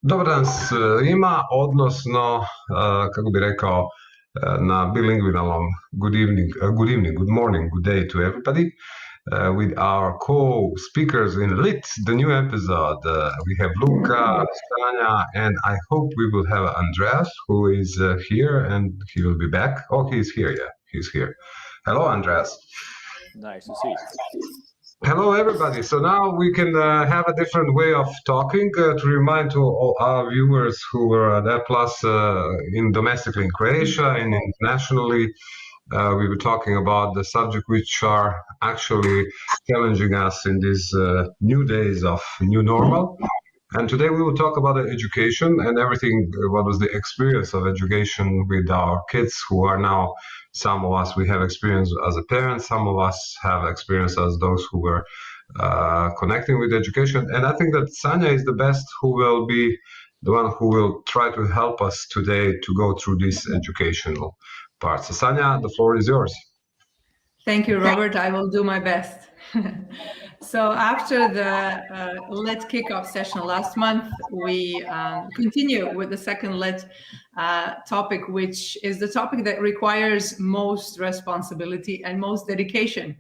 Dobar dan svima, odnosno, kako bi rekao, na bilingvinalnom good evening, good morning, good day to everybody. With our co-speakers in LIT, the new episode. We have Luca, Stanja, and I hope we will have Andreas, who is here, and he will be back. Oh, he's here, yeah, he's here. Hello, Andreas. Nice to see you. Hello, everybody. So now we can have a different way of talking to remind to all our viewers who were there, plus domestically in Croatia and internationally. We were talking about the subject which are actually challenging us in these new days of new normal. And today we will talk about education and everything, what was the experience of education with our kids who are now, some of us, we have experience as a parent, some of us have experience as those who were connecting with education. And I think that Sanja is the best who will be the one who will try to help us today to go through this educational part. So Sanja, the floor is yours. Thank you, Robert. I will do my best. So after the LIT kickoff session last month, we continue with the second LIT topic, which is the topic that requires most responsibility and most dedication,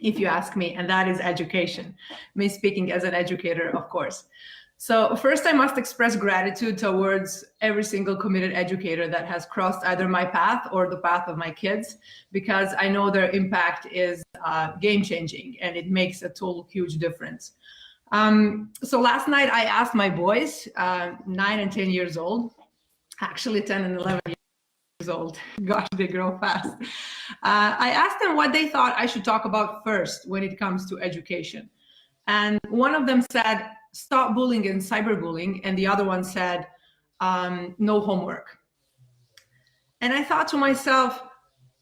if you ask me, and that is education. Me speaking as an educator, of course. So first, I must express gratitude towards every single committed educator that has crossed either my path or the path of my kids, because I know their impact is game-changing and it makes a total huge difference. So last night, I asked my boys, 9 and 10 years old, actually 10 and 11 years old, gosh, they grow fast. I asked them what they thought I should talk about first when it comes to education. And one of them said, stop bullying and cyberbullying, and the other one said, no homework. And I thought to myself,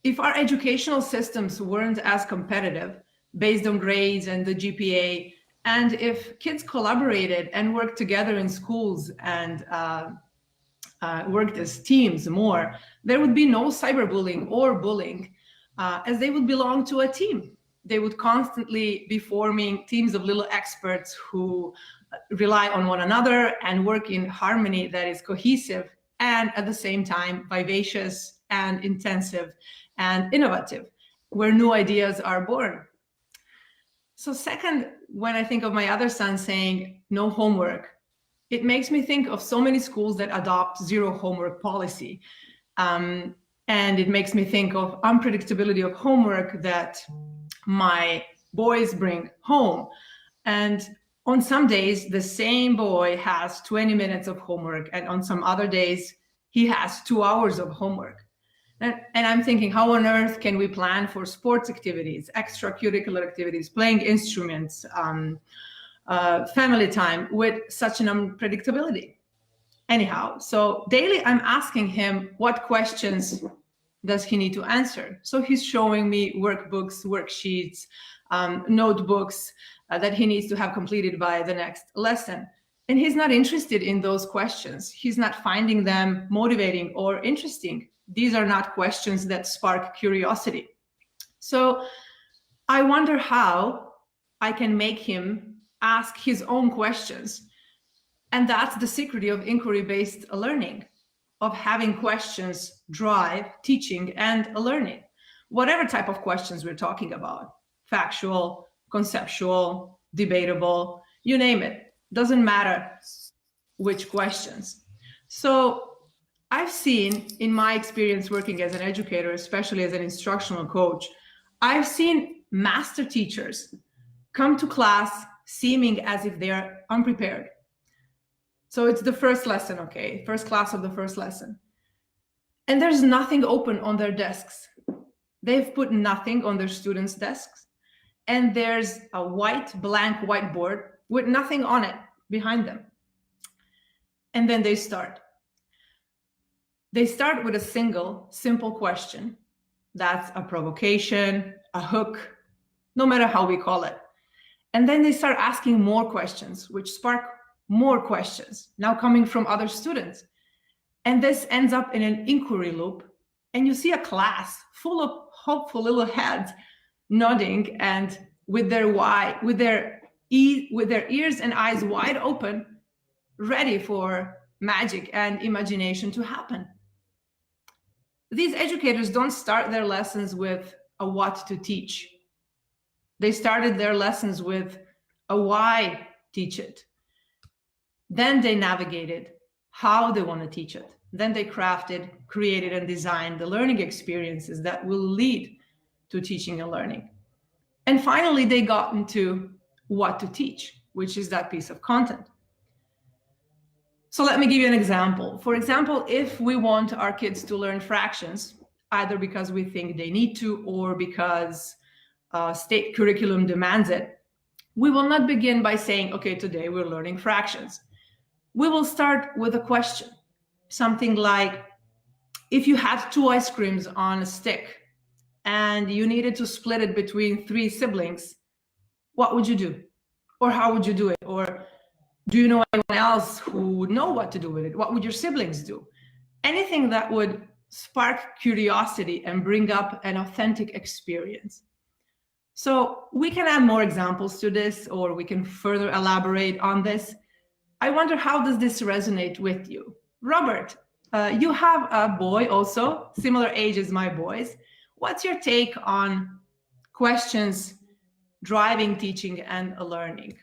if our educational systems weren't as competitive based on grades and the GPA, and if kids collaborated and worked together in schools and worked as teams more, there would be no cyberbullying or bullying, as they would belong to a team. They would constantly be forming teams of little experts who rely on one another and work in harmony that is cohesive and at the same time vivacious and intensive and innovative, where new ideas are born. So second, when I think of my other son saying no homework, it makes me think of so many schools that adopt zero homework policy. And it makes me think of unpredictability of homework that my boys bring home. And on some days, the same boy has 20 minutes of homework, and on some other days, he has 2 hours of homework. And I'm thinking, how on earth can we plan for sports activities, extracurricular activities, playing instruments, family time with such an unpredictability? Anyhow, so daily I'm asking him what questions does he need to answer. So he's showing me workbooks, worksheets, notebooks that he needs to have completed by the next lesson. And he's not interested in those questions. He's not finding them motivating or interesting. These are not questions that spark curiosity. So I wonder how I can make him ask his own questions. And that's the secret of inquiry-based learning, of having questions drive teaching and learning, whatever type of questions we're talking about, factual, conceptual, debatable, you name it, doesn't matter which questions. So I've seen in my experience working as an educator, especially as an instructional coach, I've seen master teachers come to class seeming as if they are unprepared. So it's the first lesson, okay, first class of the first lesson. And there's nothing open on their desks. They've put nothing on their students' desks. And there's a blank whiteboard with nothing on it behind them. And then they start. They start with a single, simple question. That's a provocation, a hook, no matter how we call it. And then they start asking more questions, which spark more questions, now coming from other students. And this ends up in an inquiry loop. And you see a class full of hopeful little heads nodding and with their ears and eyes wide open, ready for magic and imagination to happen. These educators don't start their lessons with a what to teach. They started their lessons with a why teach it. Then they navigated how they want to teach it. Then they crafted, created, and designed the learning experiences that will lead to teaching and learning. And finally, they got into what to teach, which is that piece of content. So let me give you an example. For example, if we want our kids to learn fractions, either because we think they need to or because state curriculum demands it, we will not begin by saying, okay, today we're learning fractions. We will start with a question, something like, if you had 2 ice creams on a stick and you needed to split it between 3 siblings, what would you do? Or how would you do it? Or do you know anyone else who would know what to do with it? What would your siblings do? Anything that would spark curiosity and bring up an authentic experience. So we can add more examples to this, or we can further elaborate on this. I wonder, how does this resonate with you? Robert, you have a boy also, similar age as my boys. What's your take on questions driving teaching and learning?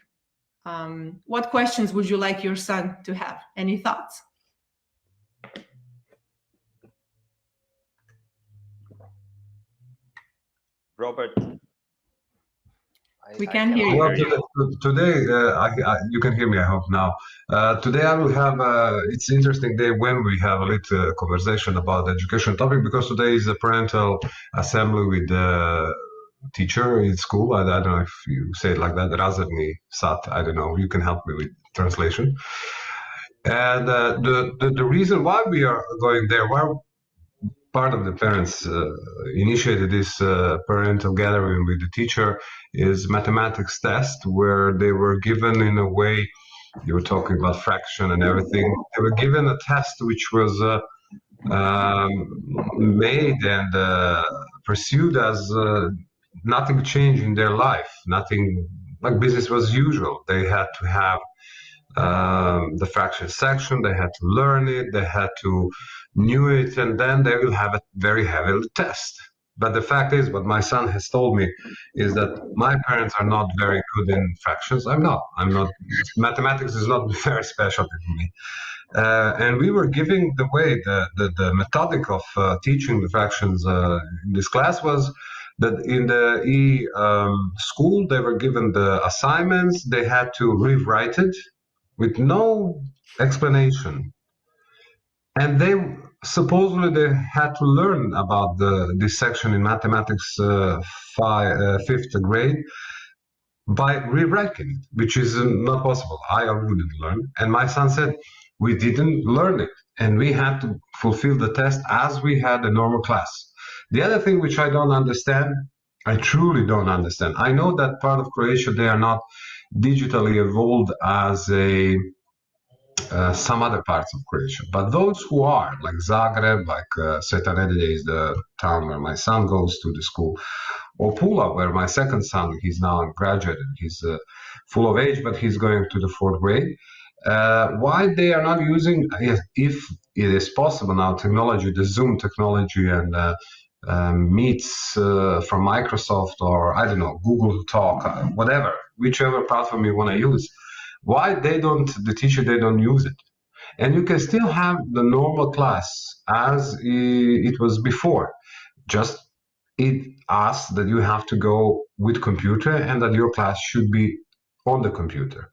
What questions would you like your son to have? Any thoughts? Robert, we can hear you. Well, today, you can hear me, I hope now. Today I will have, it's an interesting day when we have a little conversation about the education topic, because today is a parental assembly with the teacher in school. I don't know if you say it like that, Razredni Sat, I don't know, you can help me with translation. And the reason why we are going there, why part of the parents initiated this parental gathering with the teacher, is mathematics test, where they were given, in a way, you were talking about fraction and everything, they were given a test which was made and pursued as nothing changed in their life, nothing, like business was usual. They had to have the fraction section, they had to learn it, they had to knew it, and then they will have a very heavy test. But the fact is, what my son has told me is that my parents are not very good in fractions. I'm not. Mathematics is not very special for me. And we were giving the way, the methodic of teaching the fractions in this class was that in the school, they were given the assignments, they had to rewrite it with no explanation. And they supposedly they had to learn about this section in mathematics 5th grade by rewriting it, which is not possible. I wouldn't learn. And my son said, we didn't learn it, and we had to fulfill the test as we had a normal class. The other thing which I don't understand, I truly don't understand. I know that part of Croatia, they are not digitally evolved as some other parts of Croatia, but those who are, like Zagreb, like Sveta Nedelja is the town where my son goes to the school, or Pula, where my second son, he's now graduated, he's full of age, but he's going to the 4th grade. Why they are not using, if it is possible now, technology, the Zoom technology and Meets from Microsoft, or I don't know, Google Talk, whatever, whichever platform you want to use, why the teacher don't use it? And you can still have the normal class as it was before. Just it asks that you have to go with computer and that your class should be on the computer.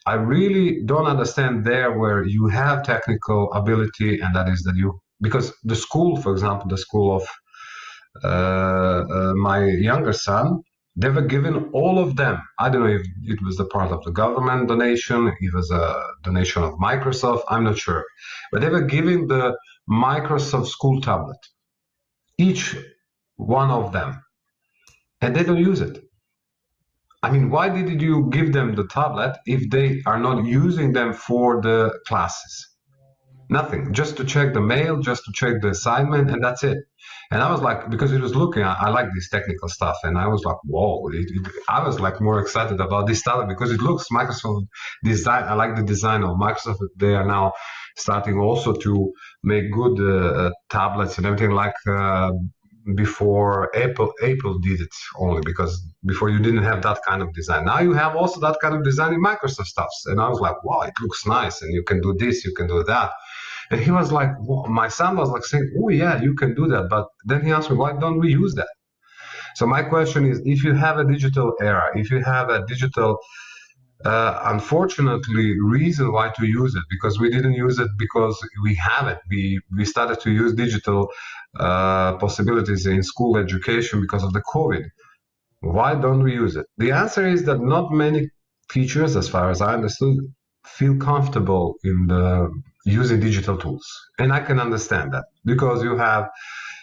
I really don't understand there where you have technical ability, and that is that you, because the school, for example, the school of my younger son, they were given all of them. I don't know if it was the part of the government donation, it was a donation of Microsoft, I'm not sure. But they were given the Microsoft school tablet, each one of them, and they don't use it. I mean, why did you give them the tablet if they are not using them for the classes? Nothing, just to check the mail, just to check the assignment, and that's it. And I was like, because it was looking, I like this technical stuff, and I was like, whoa, I was like more excited about this tablet because it looks Microsoft design. I like the design of Microsoft. They are now starting also to make good tablets and everything like before Apple did it, only because before you didn't have that kind of design. Now you have also that kind of design in Microsoft stuffs, and I was like, wow, it looks nice, and you can do this, you can do that. And he was like, well, my son was like saying, oh yeah, you can do that, but then he asked me, why don't we use that? So my question is, if you have a digital era, if you have a digital unfortunately, reason why to use it, because we didn't use it because we have it. We started to use digital possibilities in school education because of the COVID. Why don't we use it? The answer is that not many teachers, as far as I understood, feel comfortable in using digital tools. And I can understand that, because you have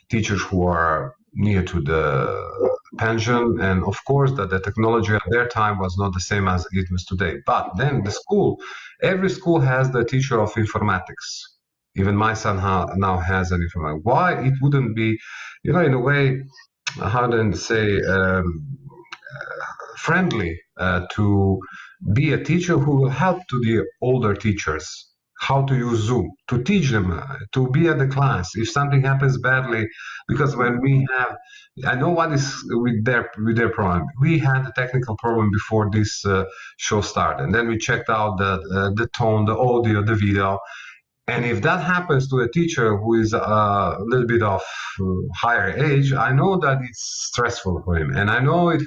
teachers who are near to the pension, and of course that the technology at their time was not the same as it was today. But then the school, every school has the teacher of informatics. Even my son now has an informatics. Why it wouldn't be, in a way, how do I say, friendly to be a teacher who will help to the older teachers how to use Zoom, to teach them, to be at the class if something happens badly. Because when we have, I know what is with their problem. We had a technical problem before this show started, and then we checked out the tone, the audio, the video. And if that happens to a teacher who is a little bit of higher age, I know that it's stressful for him, and I know it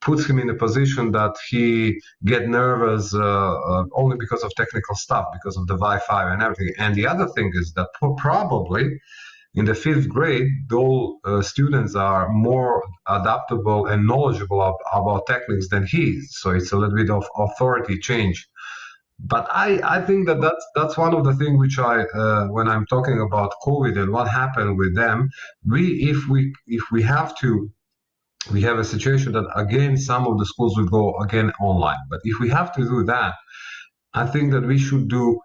puts him in a position that he get nervous only because of technical stuff, because of the Wi-Fi and everything. And the other thing is that probably in the 5th grade, those students are more adaptable and knowledgeable about techniques than he is. So it's a little bit of authority change. But I think that that's one of the things which when I'm talking about COVID and what happened with them, if we have to. We have a situation that again some of the schools will go again online. But if we have to do that, I think that we should do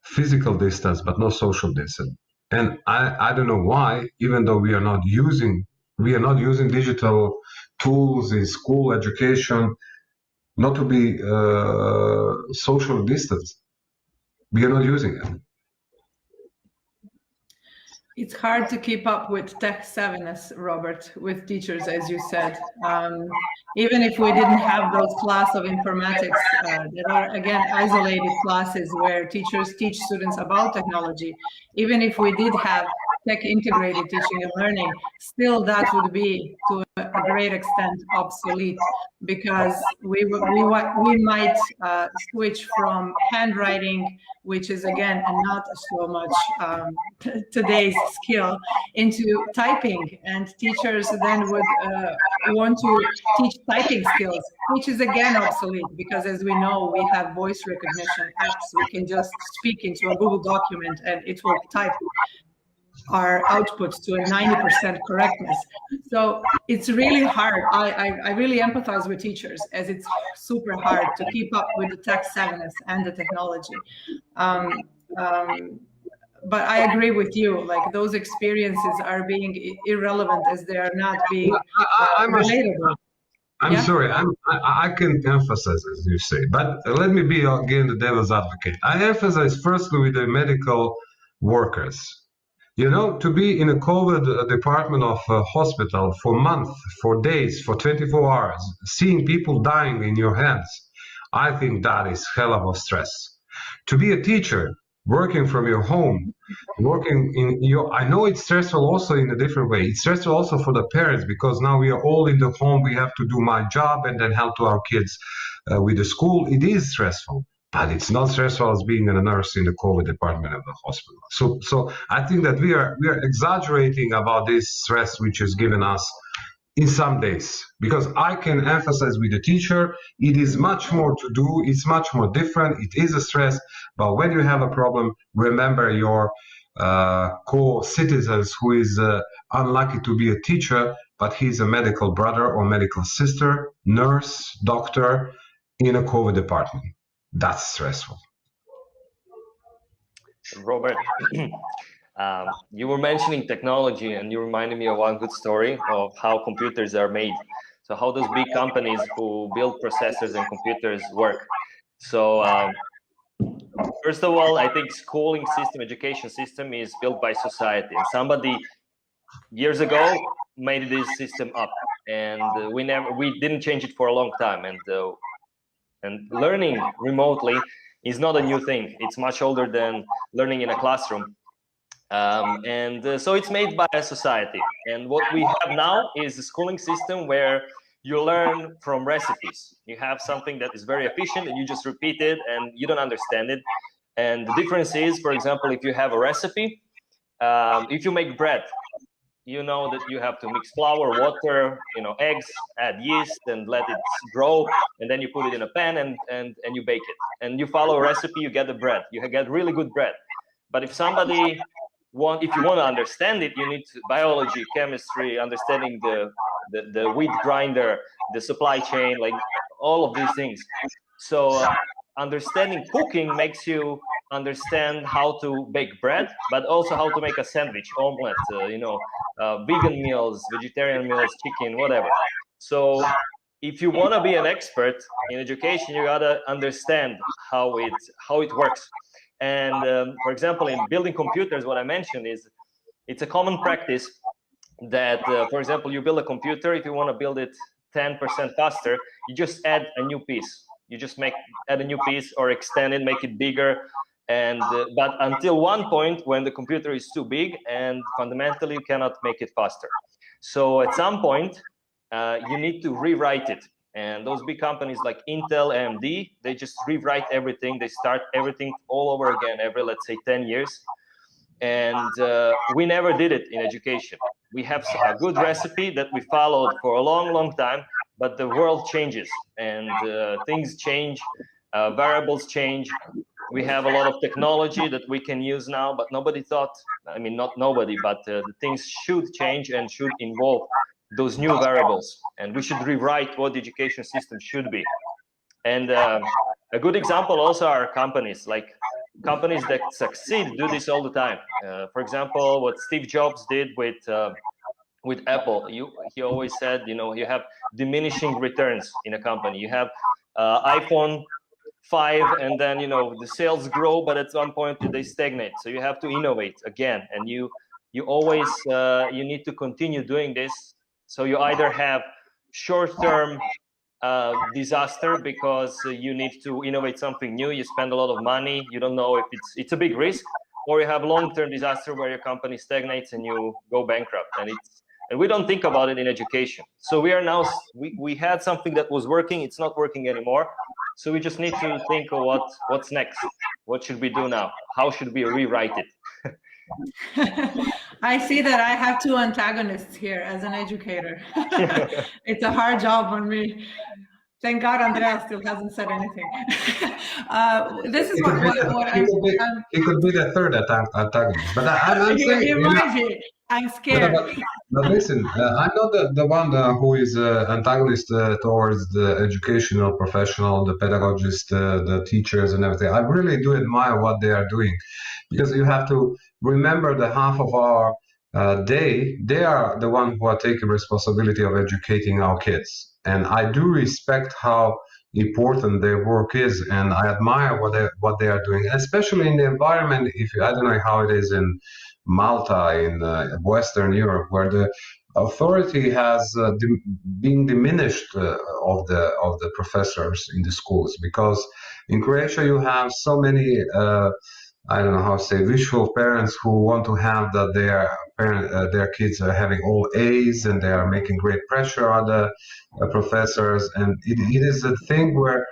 physical distance, but not social distance. And I don't know why, even though we are not using digital tools in school education, not to be social distance. We are not using it. It's hard to keep up with tech savviness, Robert, with teachers, as you said. Even if we didn't have those class of informatics, that are, again, isolated classes where teachers teach students about technology, even if we did have tech-integrated teaching and learning, still that would be, to a great extent, obsolete, because we might switch from handwriting, which is, again, not so much today's skill, into typing, and teachers then would want to teach typing skills, which is again obsolete, because as we know, we have voice recognition apps. We can just speak into a Google document and it will type our outputs to a 90% correctness. So it's really hard. I really empathize with teachers, as it's super hard to keep up with the tech savviness and the technology. But I agree with you, like those experiences are being irrelevant as they are not being relatable. I'm sorry, I can emphasize, as you say, but let me be again the devil's advocate. I emphasize firstly with the medical workers. To be in a COVID department of a hospital for months, for days, for 24 hours, seeing people dying in your hands, I think that is hell of a stress. To be a teacher, working from your home, working in I know it's stressful also in a different way. It's stressful also for the parents, because now we are all in the home, we have to do my job and then help to our kids with the school. It is stressful, but it's not stressful as being a nurse in the COVID department of the hospital. So I think that we are exaggerating about this stress which is given us in some days, because I can emphasize with the teacher, it is much more to do, it's much more different, it is a stress, but when you have a problem, remember your co-citizens who is unlucky to be a teacher, but he's a medical brother or medical sister, nurse, doctor in a COVID department. That's stressful. Robert, you were mentioning technology, and you reminded me of one good story of how computers are made. So how those big companies who build processors and computers work. So First of all, I think schooling system, education system is built by society, and somebody years ago made this system up, and we didn't change it for a long time. And learning remotely is not a new thing. It's much older than learning in a classroom. So it's made by a society. And what we have now is a schooling system where you learn from recipes. You have something that is very efficient and you just repeat it and you don't understand it. And the difference is, for example, if you have a recipe, if you make bread, you know that you have to mix flour, water, eggs, add yeast, and let it grow, and then you put it in a pan and you bake it. And you follow a recipe, you get the bread. You get really good bread. But if you want to understand it, you need biology, chemistry, understanding the wheat grinder, the supply chain, like all of these things. So understanding cooking makes you understand how to bake bread, but also how to make a sandwich, omelette, vegan meals, vegetarian meals, chicken, whatever. So if you want to be an expert in education, you gotta understand how it works. And for example, in building computers, what I mentioned is it's a common practice that, for example, you build a computer. If you want to build it 10% faster, you just add a new piece. You just add a new piece or extend it, make it bigger. But until one point when the computer is too big and fundamentally you cannot make it faster. So at some point, you need to rewrite it. And those big companies like Intel, AMD, they just rewrite everything. They start everything all over again every, let's say, 10 years. And we never did it in education. We have a good recipe that we followed for a long, long time, but the world changes and things change, variables change. We have a lot of technology that we can use now, but nobody thought, not nobody, but the things should change and should involve those new variables. And we should rewrite what the education system should be. And a good example also are companies, like companies that succeed do this all the time. For example, what Steve Jobs did with Apple, he always said, you have diminishing returns in a company. You have iPhone 5, and then the sales grow, but at some point they stagnate. So you have to innovate again, and you always you need to continue doing this. So you either have short-term disaster because you need to innovate something new. You spend a lot of money. You don't know if it's a big risk, or you have long-term disaster where your company stagnates and you go bankrupt. And we don't think about it in education. So we are now we had something that was working. It's not working anymore. So we just need to think of what's next. What should we do now? How should we rewrite it? I see that I have two antagonists here as an educator. It's a hard job on me. Thank God Andrea still hasn't said anything. This is He could be the third antagonist, but I'm saying it might be. I'm scared. But listen, I'm not the one who is antagonist towards the educational professional, the pedagogist, the teachers and everything. I really do admire what they are doing, because you have to remember the half of our day, they are the one who are taking responsibility of educating our kids. And I do respect how important their work is, and I admire what they are doing, especially in the environment. I don't know how it is in Malta, in Western Europe, where the authority has been diminished of the professors in the schools, because in Croatia you have so many I don't know how to say, visual parents who want to have that their kids are having all A's and they are making great pressure on the professors, and it is a thing where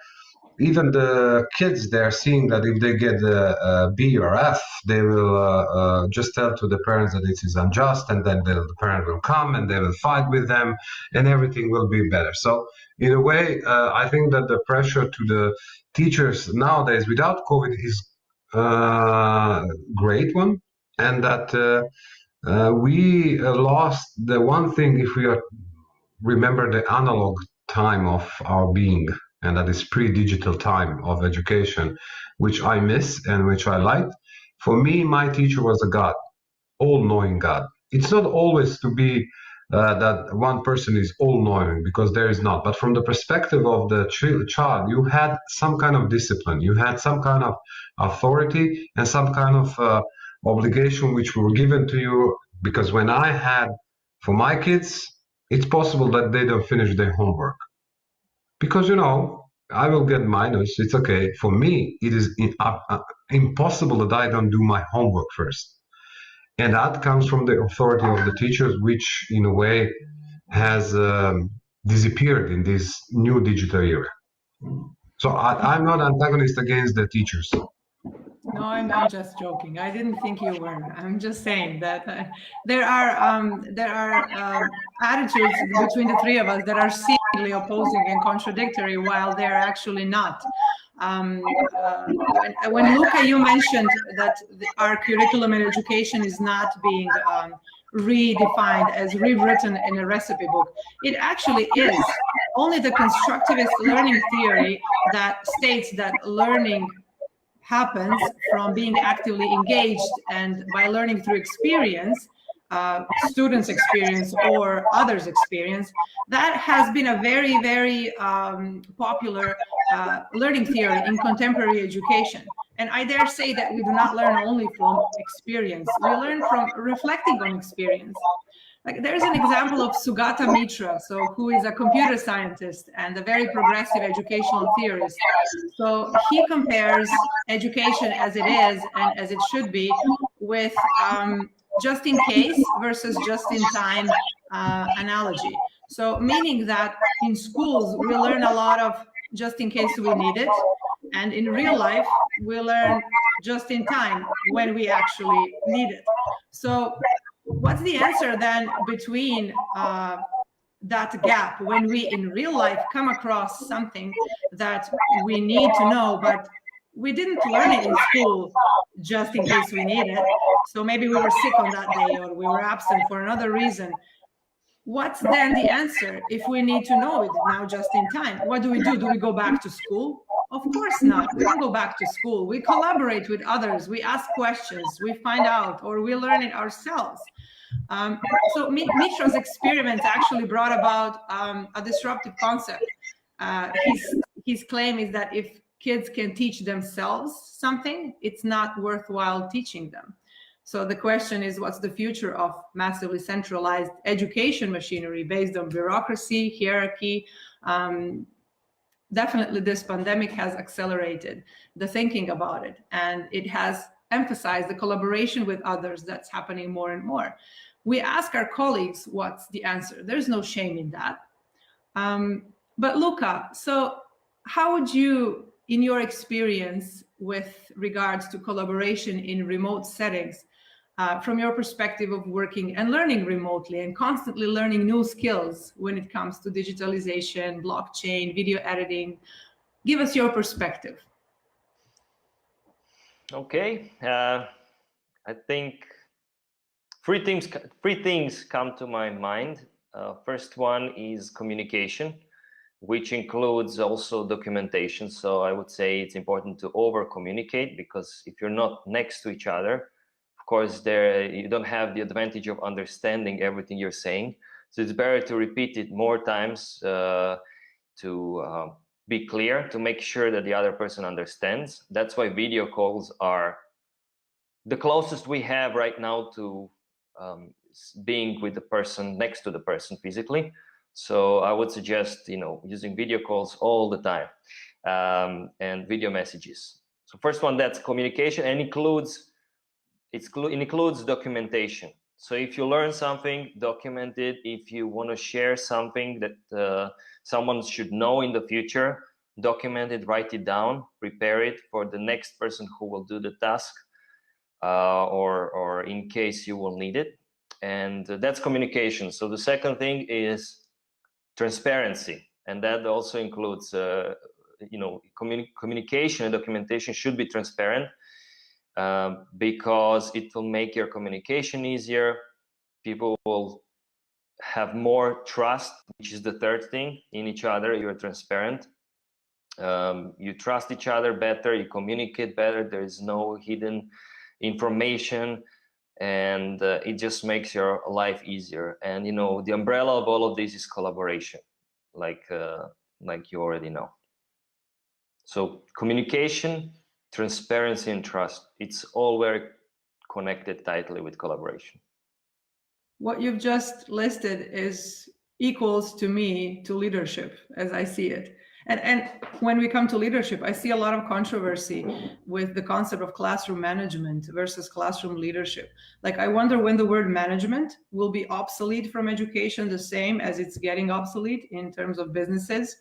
even the kids, they're seeing that if they get a B or F, they will just tell to the parents that it is unjust, and then the parent will come and they will fight with them, and everything will be better. So in a way, I think that the pressure to the teachers nowadays without COVID is great one, and that we lost the one thing, if we remember the analog time of our being, and that is pre-digital time of education, which I miss and which I liked. For me, my teacher was a God, all-knowing God. It's not always to be that one person is all knowing, because there is not. But from the perspective of the child, you had some kind of discipline, you had some kind of authority and some kind of obligation which were given to you. Because when I had for my kids, it's possible that they don't finish their homework because I will get minus. It's okay. For me, it is impossible that I don't do my homework first. And that comes from the authority of the teachers, which in a way has disappeared in this new digital era. So I'm not antagonist against the teachers. No, I'm just joking. I didn't think you were. I'm just saying that there are attitudes between the three of us that are seemingly opposing and contradictory, while they're actually not. When Luca, you mentioned that our curriculum in education is not being redefined as rewritten in a recipe book, it actually is. Only the constructivist learning theory that states that learning happens from being actively engaged and by learning through experience, students' experience or others' experience, that has been a very, very popular learning theory in contemporary education. And I dare say that we do not learn only from experience, we learn from reflecting on experience. Like, there's an example of Sugata Mitra, who is a computer scientist and a very progressive educational theorist. So he compares education as it is and as it should be with just in case versus just in time analogy. So meaning that in schools, we learn a lot of just in case we need it. And in real life, we learn just in time when we actually need it. So what's the answer then between that gap when we in real life come across something that we need to know, but we didn't learn it in school just in case we need it? So maybe we were sick on that day or we were absent for another reason. What's then the answer if we need to know it now just in time? What do? Do we go back to school? Of course not. We don't go back to school. We collaborate with others. We ask questions. We find out, or we learn it ourselves. So Mitra's experiment actually brought about a disruptive concept. His claim is that if kids can teach themselves something, it's not worthwhile teaching them. So the question is, what's the future of massively centralized education machinery based on bureaucracy, hierarchy? Definitely this pandemic has accelerated the thinking about it, and it has emphasized the collaboration with others that's happening more and more. We ask our colleagues what's the answer. There's no shame in that. But Luca, so how would you, in your experience with regards to collaboration in remote settings, from your perspective of working and learning remotely and constantly learning new skills when it comes to digitalization, blockchain, video editing, give us your perspective. Okay, I think three things come to my mind. First one is communication, which includes also documentation. So I would say it's important to over communicate, because if you're not next to each other, of course, you don't have the advantage of understanding everything you're saying. So it's better to repeat it more times to be clear, to make sure that the other person understands. That's why video calls are the closest we have right now to being with the person, next to the person physically. So I would suggest, using video calls all the time and video messages. So first one, that's communication, and it includes documentation. So if you learn something, document it. If you want to share something that someone should know in the future, document it, write it down, prepare it for the next person who will do the task, or in case you will need it. And that's communication. So the second thing is transparency, and that also includes communication and documentation should be transparent, because it will make your communication easier. People will have more trust, which is the third thing, in each other. You're transparent, you trust each other better, you communicate better, there is no hidden information, and it just makes your life easier. And you know, the umbrella of all of this is collaboration, like you already know. So communication, transparency, and trust, it's all very connected tightly with collaboration. What you've just listed is equals to me to leadership as I see it. And when we come to leadership, I see a lot of controversy with the concept of classroom management versus classroom leadership. Like, I wonder when the word management will be obsolete from education, the same as it's getting obsolete in terms of businesses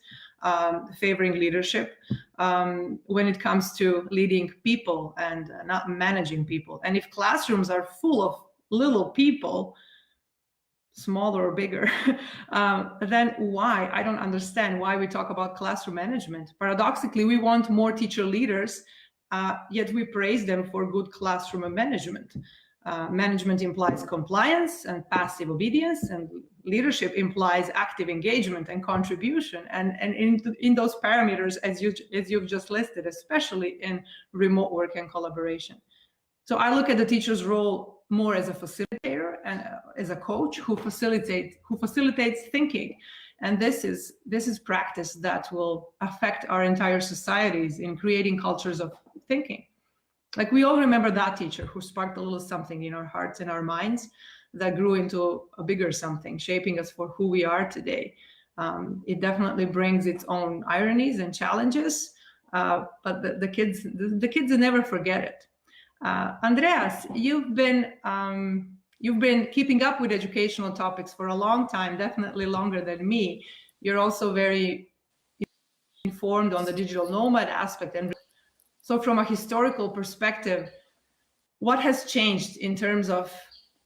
favoring leadership when it comes to leading people and not managing people. And if classrooms are full of little people, smaller or bigger, then why? I don't understand why we talk about classroom management. Paradoxically, we want more teacher leaders, yet we praise them for good classroom management. Management implies compliance and passive obedience, and leadership implies active engagement and contribution. And in those parameters, as you've just listed, especially in remote work and collaboration. So I look at the teacher's role more as a facilitator and as a coach who facilitates thinking. And this is practice that will affect our entire societies in creating cultures of thinking. Like, we all remember that teacher who sparked a little something in our hearts and our minds that grew into a bigger something, shaping us for who we are today. It definitely brings its own ironies and challenges, but the kids never forget it. Andreas, you've been keeping up with educational topics for a long time, definitely longer than me. You're also very informed on the digital nomad aspect. And so from a historical perspective, what has changed in terms of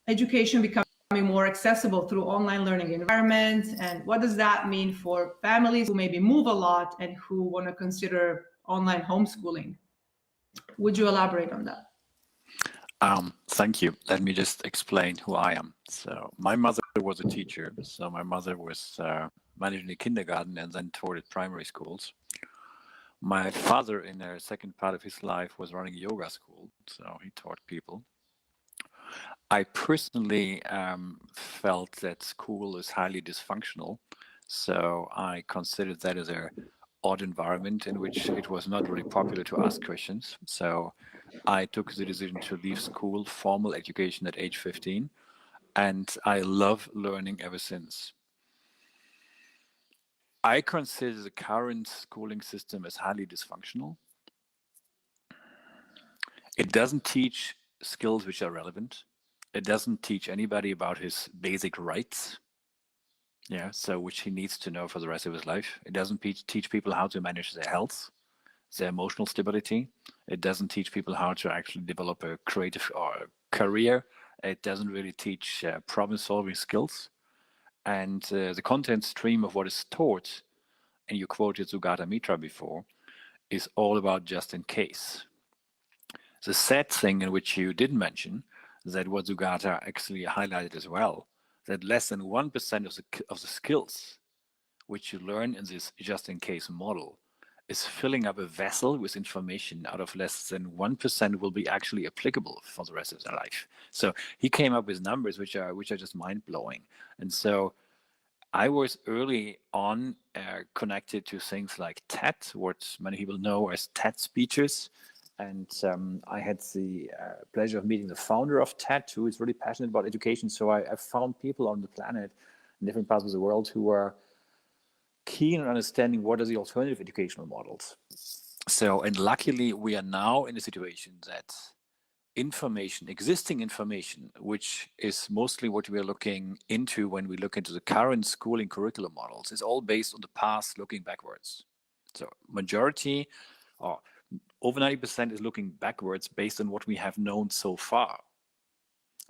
education becoming more accessible through online learning environments? And what does that mean for families who maybe move a lot and who want to consider online homeschooling? Would you elaborate on that? Thank you. Let me just explain who I am. So my mother was a teacher. So my mother was managing the kindergarten and then taught at primary schools. My father, in the second part of his life, was running a yoga school. So he taught people. I personally felt that school is highly dysfunctional. So I considered that as a odd environment in which it was not really popular to ask questions. So I took the decision to leave school, formal education, at age 15, and I love learning ever since. I consider the current schooling system as highly dysfunctional. It doesn't teach skills which are relevant. It doesn't teach anybody about his basic rights, so which he needs to know for the rest of his life. It doesn't teach people how to manage their health, their emotional stability. It doesn't teach people how to actually develop a creative or career. It doesn't really teach problem-solving skills. And the content stream of what is taught, and you quoted Sugata Mitra before, is all about just in case. The sad thing, in which you didn't mention, that what Sugata actually highlighted as well, that less than 1% of the skills which you learn in this just-in-case model is filling up a vessel with information out of less than 1% will be actually applicable for the rest of their life. So he came up with numbers which are just mind-blowing. And so I was early on connected to things like TED, what many people know as TED speeches. And I had the pleasure of meeting the founder of TED, who is really passionate about education. So I found people on the planet in different parts of the world who are keen on understanding what are the alternative educational models. So, and luckily we are now in a situation that existing information, which is mostly what we are looking into when we look into the current schooling curriculum models, is all based on the past looking backwards. So majority, or over 90%, is looking backwards based on what we have known so far.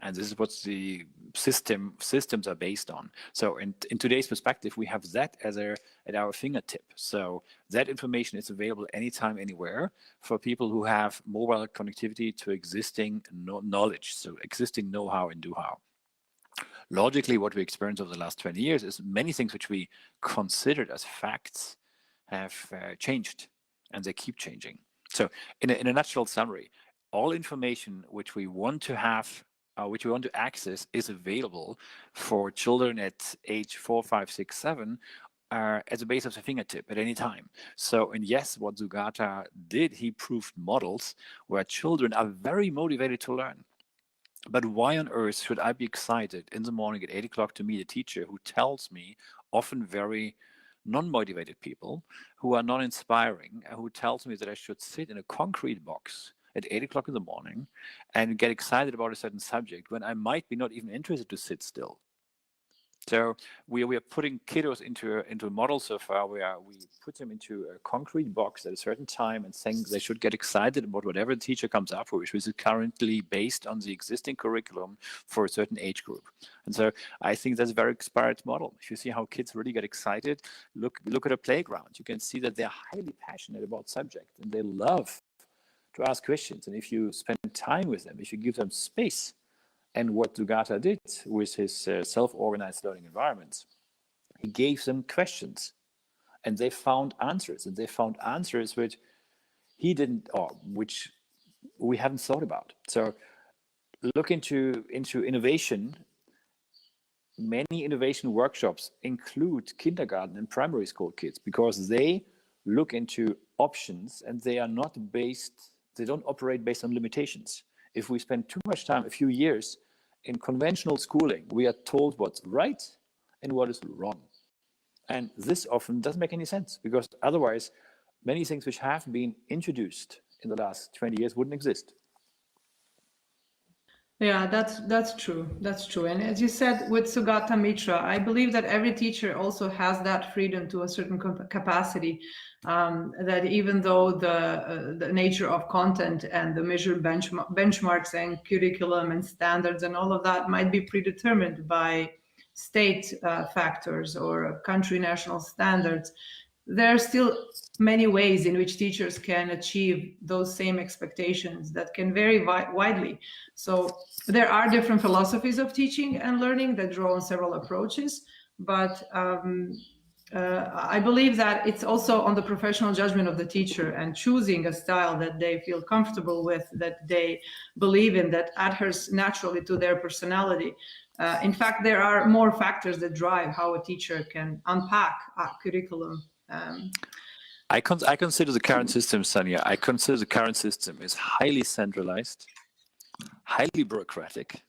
And this is what the systems are based on. So in today's perspective, we have that at our fingertip. So that information is available anytime, anywhere for people who have mobile connectivity to existing knowledge, so existing know-how and do-how. Logically, what we experienced over the last 20 years is many things which we considered as facts have changed, and they keep changing. So in a natural summary, all information which we want to have which we want to access, is available for children at age 4, 5, 6, 7 at the base of the fingertip at any time. So, and yes, what Sugata did, he proved models where children are very motivated to learn. But why on earth should I be excited in the morning at 8 o'clock to meet a teacher who tells me, often very non-motivated people, who are non-inspiring, who tells me that I should sit in a concrete box at 8 o'clock in the morning and get excited about a certain subject when I might be not even interested to sit still? So we are putting kiddos into a model so far where we put them into a concrete box at a certain time and saying they should get excited about whatever the teacher comes up with, which is currently based on the existing curriculum for a certain age group. And so I think that's a very inspired model. If you see how kids really get excited, look at a playground. You can see that they're highly passionate about subjects and they love to ask questions. And if you spend time with them, if you give them space, and what Sugata did with his self-organized learning environments, he gave them questions and they found answers, and they found answers which he didn't, or which we haven't thought about. So look into innovation. Many innovation workshops include kindergarten and primary school kids because they look into options and they don't operate based on limitations. If we spend too much time, a few years, in conventional schooling, we are told what's right and what is wrong. And this often doesn't make any sense because otherwise, many things which have been introduced in the last 20 years wouldn't exist. Yeah, that's true. That's true. And as you said with Sugata Mitra, I believe that every teacher also has that freedom to a certain capacity. That even though the nature of content and the measured benchmarks and curriculum and standards and all of that might be predetermined by state factors or country national standards, there are still many ways in which teachers can achieve those same expectations that can vary widely. So there are different philosophies of teaching and learning that draw on several approaches, but I believe that it's also on the professional judgment of the teacher and choosing a style that they feel comfortable with, that they believe in, that adheres naturally to their personality. In fact, there are more factors that drive how a teacher can unpack a curriculum. I consider the current system, Sanja, I consider the current system is highly centralized, highly bureaucratic,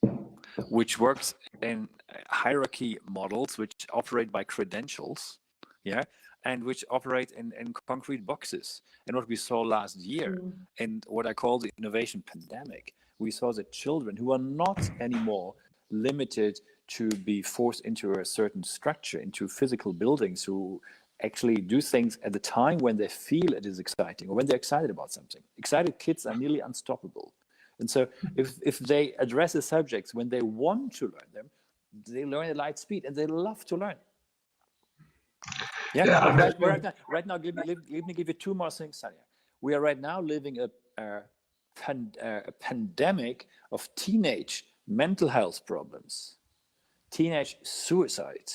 which works in hierarchy models, which operate by credentials, yeah, and which operate in concrete boxes. And what we saw last year, and what I call the innovation pandemic, we saw that children who are not anymore limited to be forced into a certain structure, into physical buildings, who actually do things at the time when they feel it is exciting or when they're excited about something. Excited kids are nearly unstoppable. And so if they address the subjects when they want to learn them, they learn at light speed and they love to learn. Yeah. Right now, let me give you two more things, Sanja. We are right now living a pandemic of teenage mental health problems, teenage suicide.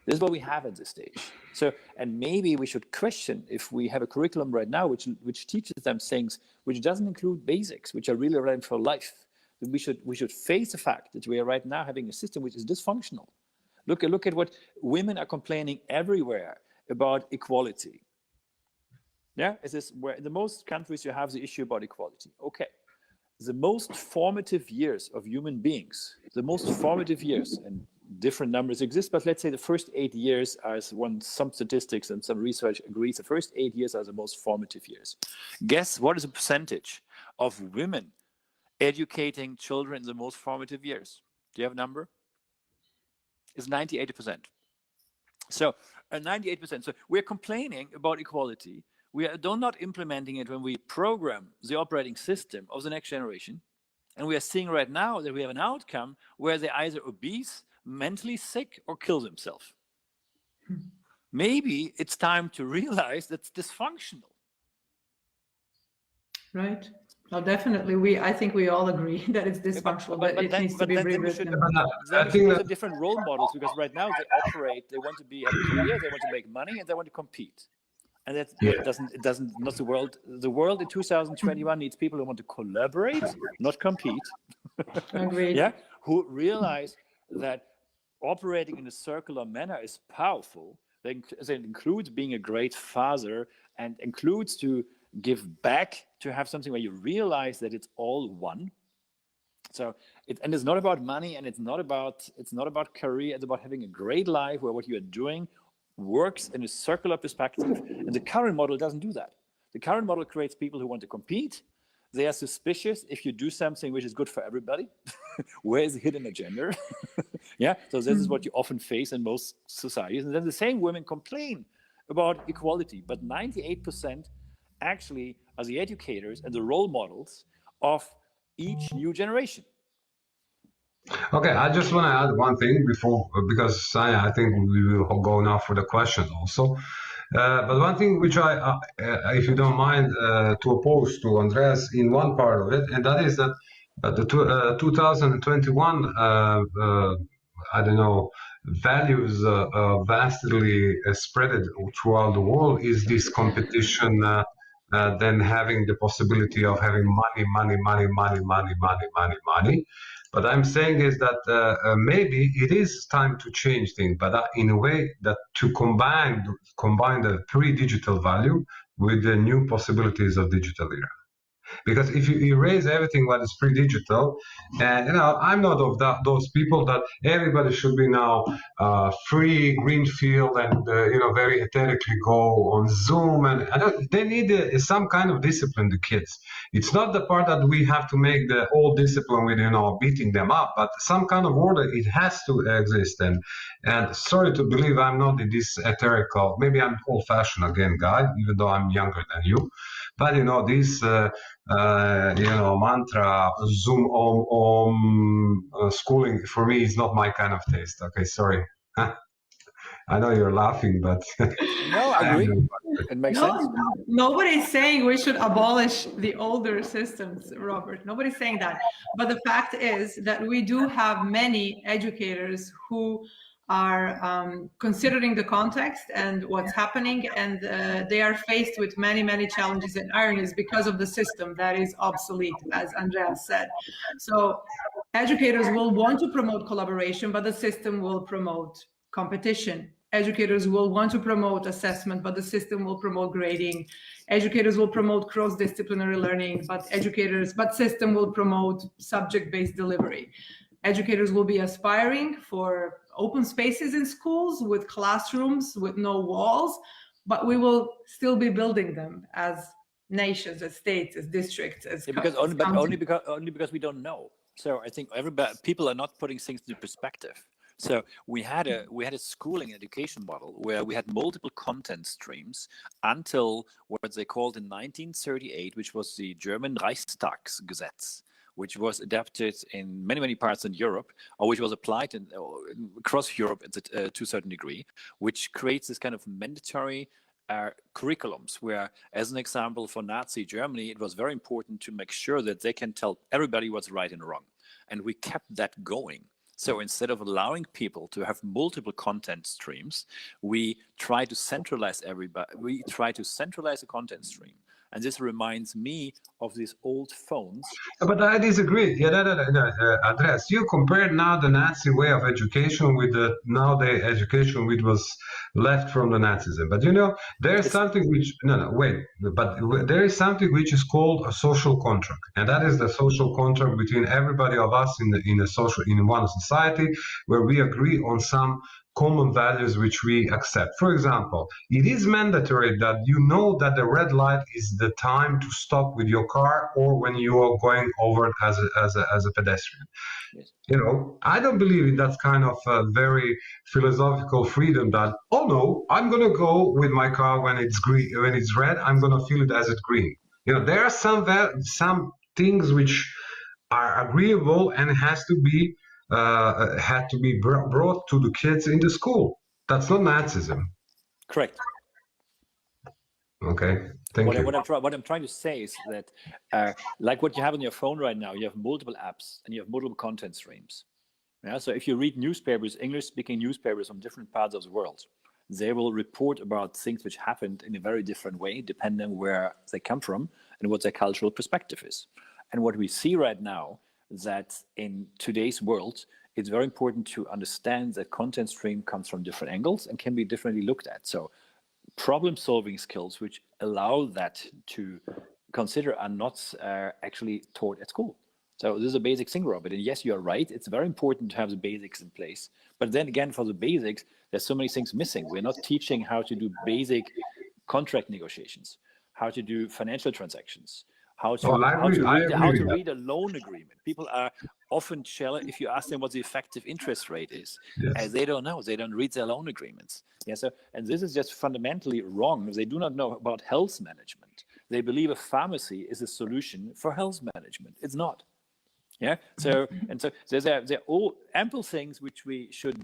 This is what we have at this stage. So, and maybe we should question if we have a curriculum right now which teaches them things which doesn't include basics, which are really relevant for life. We should face the fact that we are right now having a system which is dysfunctional. Look at what women are complaining everywhere about equality. Yeah, it is where in the most countries you have the issue about equality. Okay, the most formative years of human beings, the most formative years, and different numbers exist, but let's say the first 8 years, as some statistics and some research agrees, the first 8 years are the most formative years. Guess what is the percentage of women educating children in the most formative years? Do you have a number? It's 98%. So 98%. So we're complaining about equality. We are not implementing it when we program the operating system of the next generation. And we are seeing right now that we have an outcome where they're either obese, mentally sick, or kill themselves. Maybe it's time to realize that's dysfunctional. Right. Well, definitely. I think we all agree that it's dysfunctional, but it needs to be rewritten. I think that different role models, because right now they operate, they want to have a career, they want to make money, and they want to compete. And that not the world. The world in 2021 needs people who want to collaborate, not compete. Agreed. Yeah, who realize that operating in a circular manner is powerful. That includes being a great father and includes to give back, to have something where you realize that it's all one. So and it's not about money, and it's not about career. It's about having a great life where what you are doing works in a circular perspective. And the current model doesn't do that. The current model creates people who want to compete. They are suspicious if you do something which is good for everybody. Where is the hidden agenda? Yeah, so this is what you often face in most societies. And then the same women complain about equality, but 98% actually are the educators and the role models of each new generation. Okay, I just want to add one thing before, because I think we will go now for the questions also. But one thing which if you don't mind, to oppose to Andreas in one part of it, and that is that the 2021, I don't know, values vastly spread throughout the world is this competition. Then having the possibility of having money. What I'm saying is that maybe it is time to change things, but in a way that to combine the pre-digital value with the new possibilities of digital era. Because if you erase everything what is pre-digital, and I'm not of those people that everybody should be now free greenfield and very etherically go on Zoom, and they need some kind of discipline. The kids, it's not the part that we have to make the old discipline with beating them up, but some kind of order it has to exist. And sorry to believe I'm not in this etherical. Maybe I'm old-fashioned again, guy, even though I'm younger than you. But this mantra, Zoom, schooling for me is not my kind of taste. Okay, sorry. I know you're laughing, but no, I agree. It makes sense. Nobody's saying we should abolish the older systems, Robert. Nobody's saying that. But the fact is that we do have many educators who are considering the context and what's happening, and they are faced with many, many challenges and ironies because of the system that is obsolete, as Andreas said. So educators will want to promote collaboration, but the system will promote competition. Educators will want to promote assessment, but the system will promote grading. Educators will promote cross-disciplinary learning, but system will promote subject-based delivery. Educators will be aspiring for open spaces in schools with classrooms with no walls, but we will still be building them as nations, as states, as districts, as only because we don't know. So I think people are not putting things into perspective. So we had a schooling education model where we had multiple content streams until what they called in 1938, which was the German Reichstagsgesetz, which was adapted in many, many parts in Europe, or which was applied across Europe to a certain degree, which creates this kind of mandatory curriculums where, as an example, for Nazi Germany, it was very important to make sure that they can tell everybody what's right and wrong. And we kept that going. So instead of allowing people to have multiple content streams, we try to centralize everybody. We try to centralize the content stream. And this reminds me of these old phones. But I disagree. Andreas, you compared now the Nazi way of education with the nowadays education which was left from the Nazism. But there's something which there is something which is called a social contract, and that is the social contract between everybody of us in one society where we agree on some common values which we accept. For example, it is mandatory that that the red light is the time to stop with your car or when you are going over as a pedestrian. Yes. I don't believe in that kind of very philosophical freedom that, oh no, I'm going to go with my car when it's green, when it's red, I'm going to feel it as it's green. There are some things which are agreeable and had to be brought to the kids in the school. That's not Nazism. Correct. Okay, thank you. What I'm trying to say is that, like what you have on your phone right now, you have multiple apps and you have multiple content streams. Yeah. So if you read newspapers, English-speaking newspapers from different parts of the world, they will report about things which happened in a very different way, depending on where they come from and what their cultural perspective is. And what we see right now, that in today's world, it's very important to understand that content stream comes from different angles and can be differently looked at. So problem-solving skills which allow that to consider are not actually taught at school. So this is a basic thing, Robert. And yes, you're right. It's very important to have the basics in place. But then again, for the basics, there's so many things missing. We're not teaching how to do basic contract negotiations, how to do financial transactions, how to read a loan agreement. People are often challenged if you ask them what the effective interest rate is. Yes. They don't know. They don't read their loan agreements. Yeah. So, and this is just fundamentally wrong. They do not know about health management. They believe a pharmacy is a solution for health management. It's not. Yeah. So there are all ample things which we should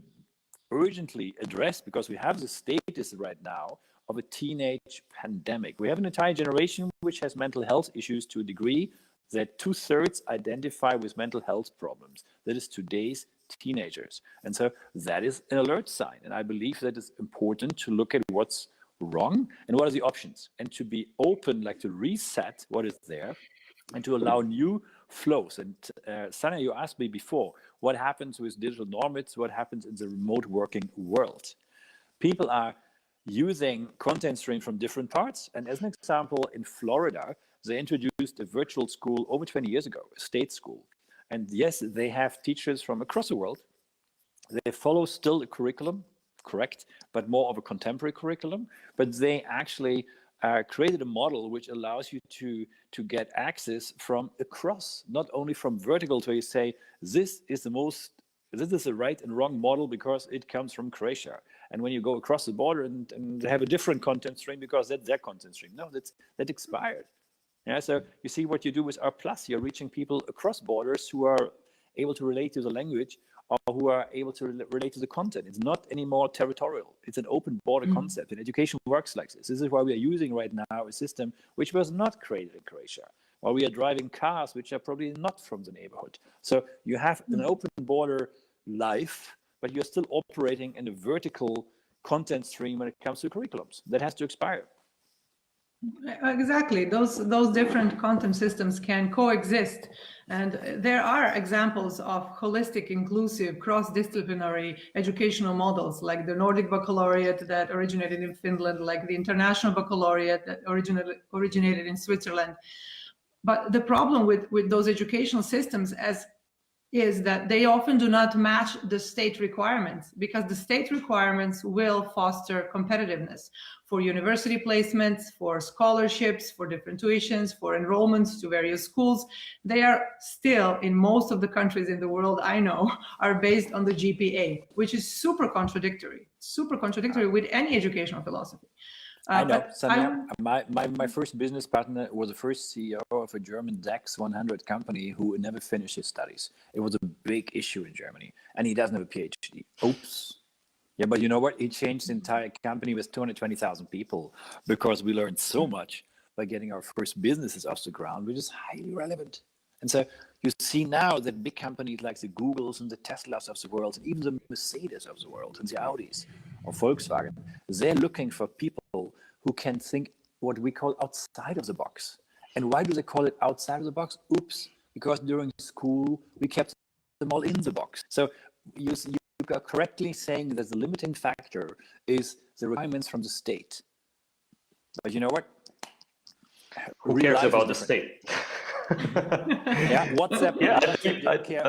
urgently address, because we have the status right now of a teenage pandemic. We have an entire generation which has mental health issues to a degree that 2/3 identify with mental health problems. That is today's teenagers. And so that is an alert sign. And I believe that it's important to look at what's wrong and what are the options, and to be open, like to reset what is there and to allow new flows. And Sana, you asked me before, what happens with digital nomads? What happens in the remote working world? People are using content stream from different parts. And as an example, in Florida, they introduced a virtual school over 20 years ago, a state school. And yes, they have teachers from across the world. They follow still a curriculum, correct, but more of a contemporary curriculum. But they actually created a model which allows you to get access from across, not only from vertical, so you say, this is the right and wrong model because it comes from Croatia. And when you go across the border and have a different content stream because that's their content stream. No, that expired. Yeah, so you see what you do with R+, you're reaching people across borders who are able to relate to the language or who are able to relate to the content. It's not anymore territorial. It's an open border concept, and education works like this. This is why we are using right now a system which was not created in Croatia, while we are driving cars which are probably not from the neighborhood. So you have an open border life, but you're still operating in a vertical content stream when it comes to curriculums. That has to expire. Exactly. Those different content systems can coexist. And there are examples of holistic, inclusive, cross-disciplinary educational models, like the Nordic Baccalaureate that originated in Finland, like the International Baccalaureate that originated in Switzerland. But the problem with those educational systems is that they often do not match the state requirements, because the state requirements will foster competitiveness for university placements, for scholarships, for different tuitions, for enrollments to various schools. They are still, in most of the countries in the world I know, are based on the GPA, which is super contradictory with any educational philosophy. I know, Sanya, my first business partner was the first CEO of a German DAX 100 company who never finished his studies. It was a big issue in Germany, and he doesn't have a PhD. Oops. Yeah, but you know what? He changed the entire company with 220,000 people, because we learned so much by getting our first businesses off the ground, which is highly relevant. And so you see now that big companies like the Googles and the Teslas of the world, and even the Mercedes of the world, and the Audis or Volkswagen, they're looking for people who can think what we call outside of the box. And why do they call it outside of the box? Oops, because during school, we kept them all in the box. So you are correctly saying that the limiting factor is the requirements from the state. But you know what? Who cares about the state? Yeah, WhatsApp doesn't care.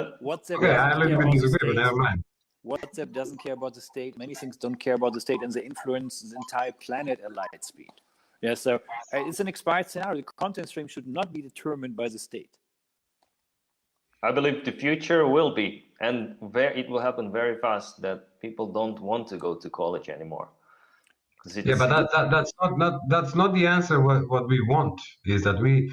WhatsApp doesn't care about the state. Many things don't care about the state, and they influence the entire planet at light speed. Yeah, so it's an expired scenario. The content stream should not be determined by the state. I believe the future will be, and it will happen very fast, that people don't want to go to college anymore. Yeah, but that's not the answer. What we want is that we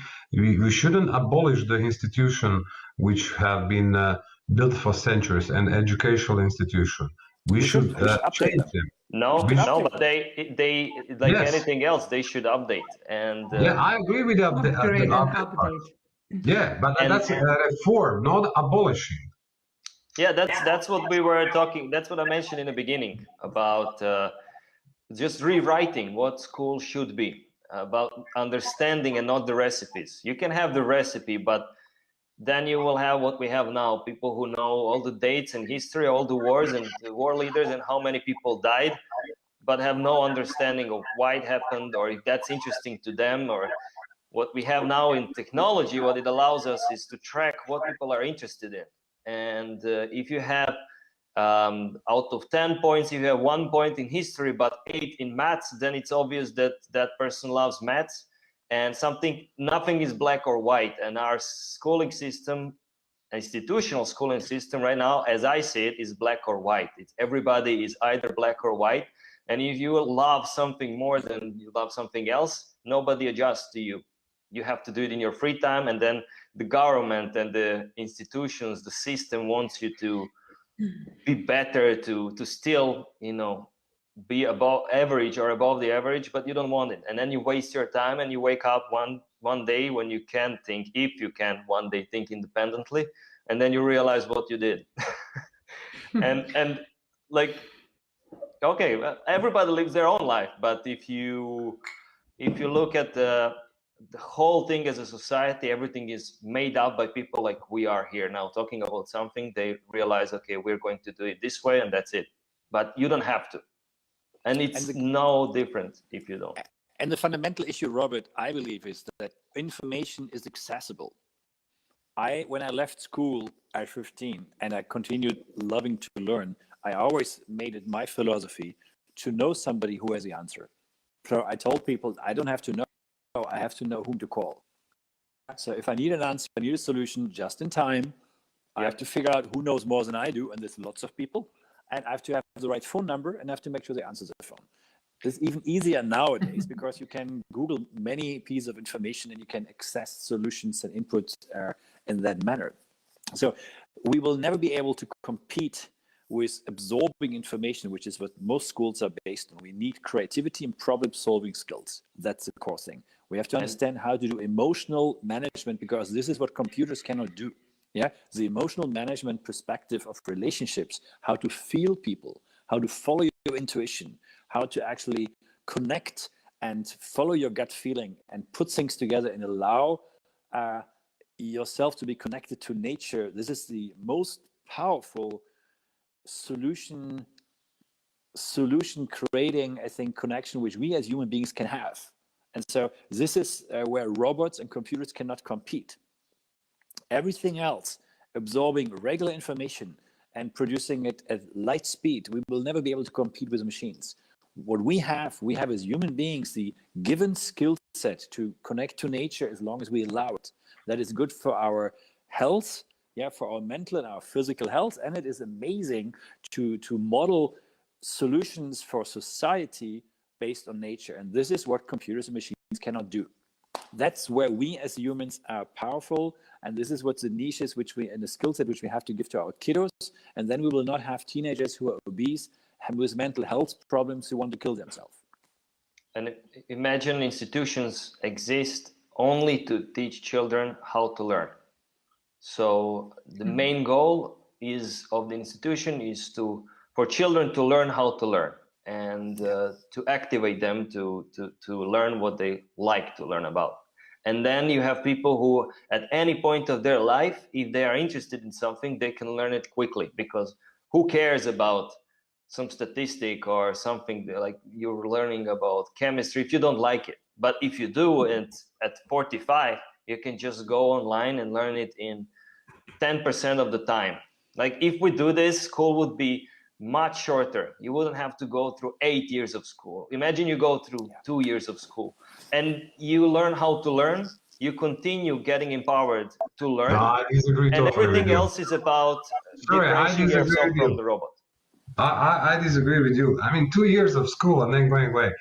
shouldn't abolish the institution which have been built for centuries, an educational institution. We should change them. No, but they like anything else, they should update. And yeah, I agree with the update. Yeah, but that's a reform, not abolishing. Yeah, that's what we were talking. That's what I mentioned in the beginning about just rewriting what school should be, about understanding and not the recipes. You can have the recipe, but then you will have what we have now, people who know all the dates and history, all the wars and the war leaders and how many people died, but have no understanding of why it happened, or if that's interesting to them. Or what we have now in technology, what it allows us is to track what people are interested in. And if you have out of 10 points, if you have 1 point in history but 8 in maths, then it's obvious that that person loves maths. And nothing is black or white. And our schooling system, institutional schooling system right now, as I see it, is black or white. Everybody is either black or white. And if you love something more than you love something else, nobody adjusts to you. You have to do it in your free time. And then the government and the institutions, the system wants you to be better, to still, be above average or above the average, but you don't want it. And then you waste your time, and you wake up one day when you can think, if you can one day think independently, and then you realize what you did. and like, okay, everybody lives their own life, but if you look at the whole thing as a society, everything is made up by people like we are here now talking about something. They realize, okay, we're going to do it this way, and that's it. But you don't have to. And it's no different if you don't. And the fundamental issue, Robert, I believe, is that information is accessible. When I left school at 15 and I continued loving to learn, I always made it my philosophy to know somebody who has the answer. So I told people, I don't have to know, I have to know whom to call. So if I need an answer, I need a solution just in time, I have to figure out who knows more than I do, and there's lots of people. And I have to have the right phone number, and I have to make sure the answer is the phone. It's even easier nowadays because you can Google many pieces of information and you can access solutions and inputs in that manner. So we will never be able to compete with absorbing information, which is what most schools are based on. We need creativity and problem-solving skills. That's the core thing. We have to understand how to do emotional management, because this is what computers cannot do. Yeah, the emotional management perspective of relationships, how to feel people, how to follow your intuition, how to actually connect and follow your gut feeling and put things together and allow yourself to be connected to nature. This is the most powerful solution creating, I think, connection which we as human beings can have. And so this is where robots and computers cannot compete. Everything else, absorbing regular information and producing it at light speed, we will never be able to compete with machines. What we have as human beings, the given skill set to connect to nature as long as we allow it. That is good for our health, for our mental and our physical health. And it is amazing to model solutions for society based on nature. And this is what computers and machines cannot do. That's where we as humans are powerful, and this is what the niches and the skill set which we have to give to our kiddos. And then we will not have teenagers who are obese and with mental health problems who want to kill themselves. And imagine institutions exist only to teach children how to learn. So the main goal of the institution is for children to learn how to learn, and to activate them to learn what they like to learn about. And then you have people who, at any point of their life, if they are interested in something, they can learn it quickly, because who cares about some statistic or something like you're learning about chemistry if you don't like it? But if you do, and at 45, you can just go online and learn it in 10% of the time. Like, if we do this, school would be much shorter. You wouldn't have to go through 8 years of school. Imagine you go through 2 years of school and you learn how to learn. You continue getting empowered to learn. No, I disagree and totally everything else is about differentiating yourself from the robot. I disagree with you. I mean, 2 years of school and then going away.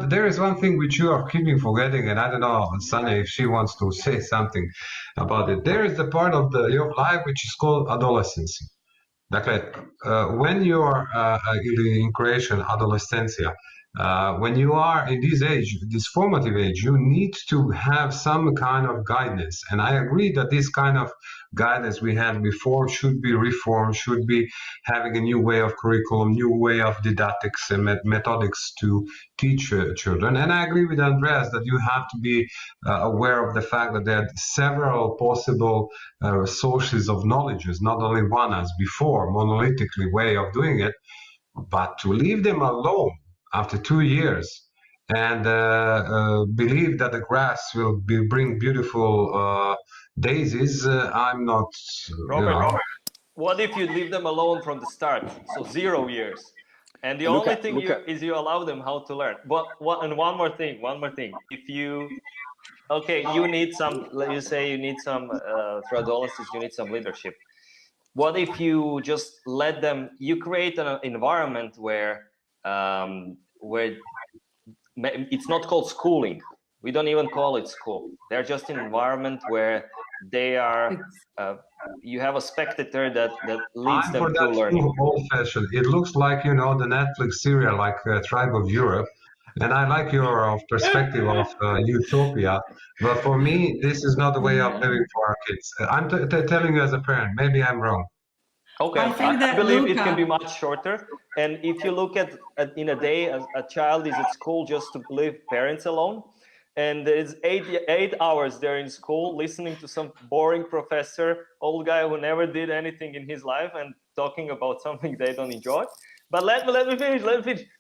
There is one thing which you are keeping forgetting, and I don't know, Sunny, if she wants to say something about it. There is the part of your life which is called adolescence. Dakle, when you are in Croatian, adolescencia, when you are in this age, this formative age, you need to have some kind of guidance. And I agree that this kind of guidance we had before should be reformed, should be having a new way of curriculum, new way of didactics and methodics to teach children. And I agree with Andreas that you have to be aware of the fact that there are several possible sources of knowledge, not only one as before, monolithically way of doing it, but to leave them alone after 2 years and believe that the grass will bring beautiful daisies, I'm not. Robert, what if you leave them alone from the start, so 0 years, and the only thing is you allow them how to learn? And one more thing. If you you need some, you say you need some for adolescents, you need some leadership. What if you just let them? You create an environment where it's not called schooling. We don't even call it school. They're just an environment where they are. You have a spectator that leads them to learning. Old-fashioned. It looks like the Netflix serial, like Tribe of Europe. And I like your perspective of utopia, but for me, this is not the way of living for our kids. I'm telling you as a parent, maybe I'm wrong. Okay, I believe it can be much shorter. And if you look at in a day, a child is at school just to leave parents alone, and there's 8 hours there in school listening to some boring professor, old guy who never did anything in his life and talking about something they don't enjoy. But let me finish.